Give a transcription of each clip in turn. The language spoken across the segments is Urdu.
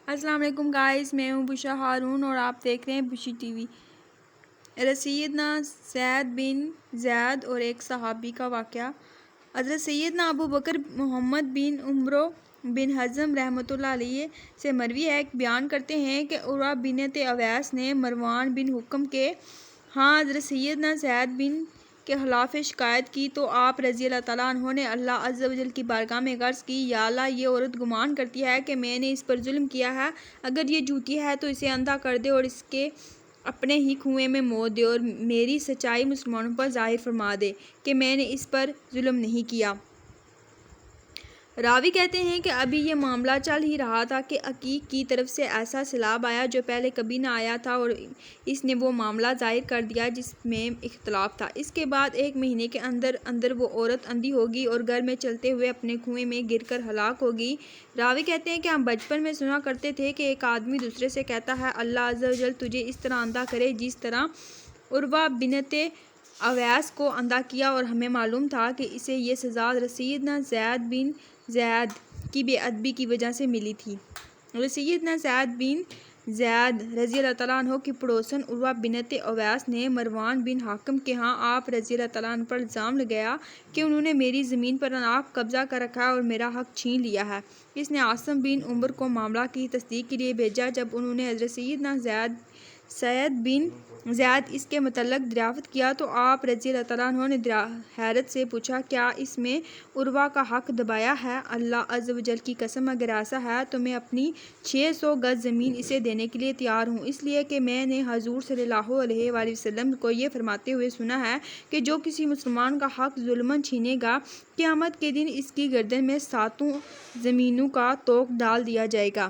السلام علیکم گائز، میں ہوں بشرا ہارون اور آپ دیکھ رہے ہیں بشی ٹی وی۔ سیدنا زید بن زید اور ایک صحابی کا واقعہ۔ حضرت سیدنا ابو بکر محمد بن عمرو بن حزم رحمۃ اللہ علیہ سے مروی ہے، بیان کرتے ہیں کہ عروہ بنت اویس نے مروان بن حکم کے ہاں حضرت سیدنا زید بن کے خلاف شکایت کی تو آپ رضی اللہ تعالیٰ عنہ نے اللہ عز و جل کی بارگاہ میں عرض کی، یا اللہ، یہ عورت گمان کرتی ہے کہ میں نے اس پر ظلم کیا ہے، اگر یہ جھوٹی ہے تو اسے اندھا کر دے اور اس کے اپنے ہی کنویں میں موت دے اور میری سچائی مسلمانوں پر ظاہر فرما دے کہ میں نے اس پر ظلم نہیں کیا۔ راوی کہتے ہیں کہ ابھی یہ معاملہ چل ہی رہا تھا کہ عقیق کی طرف سے ایسا سیلاب آیا جو پہلے کبھی نہ آیا تھا اور اس نے وہ معاملہ ظاہر کر دیا جس میں اختلاف تھا۔ اس کے بعد 1 مہینے کے اندر اندر وہ عورت اندھی ہوگی اور گھر میں چلتے ہوئے اپنے کنویں میں گر کر ہلاک ہوگی۔ راوی کہتے ہیں کہ ہم بچپن میں سنا کرتے تھے کہ ایک آدمی دوسرے سے کہتا ہے، اللہ عز و جل تجھے اس طرح اندھا کرے جس طرح عروہ بنت اویس کو اندھا کیا، اور ہمیں معلوم تھا کہ اسے یہ سزا سیدنا زید بن زید کی بے ادبی کی وجہ سے ملی تھی۔ سیدنا زید بن زید رضی اللہ تعالیٰ عنہ کی پڑوسن عروہ بنت اویس نے مروان بن حکم کے ہاں آپ رضی اللہ تعالیٰ عنہ پر الزام لگایا کہ انہوں نے میری زمین پر ناحق قبضہ کر رکھا ہے اور میرا حق چھین لیا ہے۔ اس نے عاصم بن عمر کو معاملہ کی تصدیق کے لیے بھیجا۔ جب انہوں نے حضرت سیدنا زید بن زید اس کے متعلق دریافت کیا تو آپ رضی اللہ تعالیٰ عنہ نے حیرت سے پوچھا، کیا اس میں عروہ کا حق دبایا ہے؟ اللہ عز و جل کی قسم، اگر ایسا ہے تو میں اپنی 600 گز زمین اسے دینے کے لیے تیار ہوں، اس لیے کہ میں نے حضور صلی اللہ علیہ وآلہ وسلم کو یہ فرماتے ہوئے سنا ہے کہ جو کسی مسلمان کا حق ظلماً چھینے گا، قیامت کے دن اس کی گردن میں 7 زمینوں کا طوق ڈال دیا جائے گا۔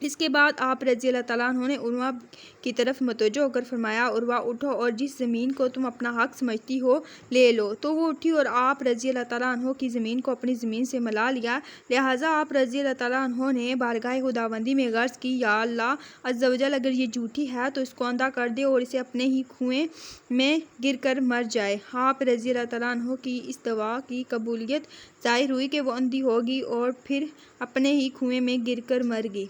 اس کے بعد آپ رضی اللہ تعالیٰ عنہ نے عروہ کی طرف متوجہ ہو کر فرمایا، عروہ اٹھو اور جس زمین کو تم اپنا حق سمجھتی ہو لے لو۔ تو وہ اٹھی اور آپ رضی اللہ تعالیٰ عنہ کی زمین کو اپنی زمین سے ملا لیا۔ لہٰذا آپ رضی اللہ تعالیٰ عنہ نے بارگاہ خداوندی میں عرض کی، یا اللہ عز و جل، اگر یہ جھوٹی ہے تو اس کو اندھا کر دے اور اسے اپنے ہی کنویں میں گر کر مر جائے۔ آپ رضی اللہ تعالیٰ عنہ کی اس دعا کی قبولیت ظاہر ہوئی کہ وہ اندھی ہوگی اور پھر اپنے ہی کنویں میں گر کر مر گئی۔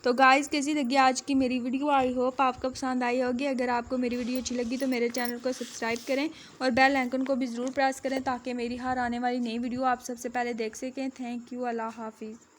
تو گائز، کیسی لگی آج کی میری ویڈیو؟ آئی ہوپ آپ کو پسند آئی ہوگی۔ اگر آپ کو میری ویڈیو اچھی لگی تو میرے چینل کو سبسکرائب کریں اور بیل آئیکن کو بھی ضرور پریس کریں تاکہ میری ہر آنے والی نئی ویڈیو آپ سب سے پہلے دیکھ سکیں۔ تھینک یو، اللہ حافظ۔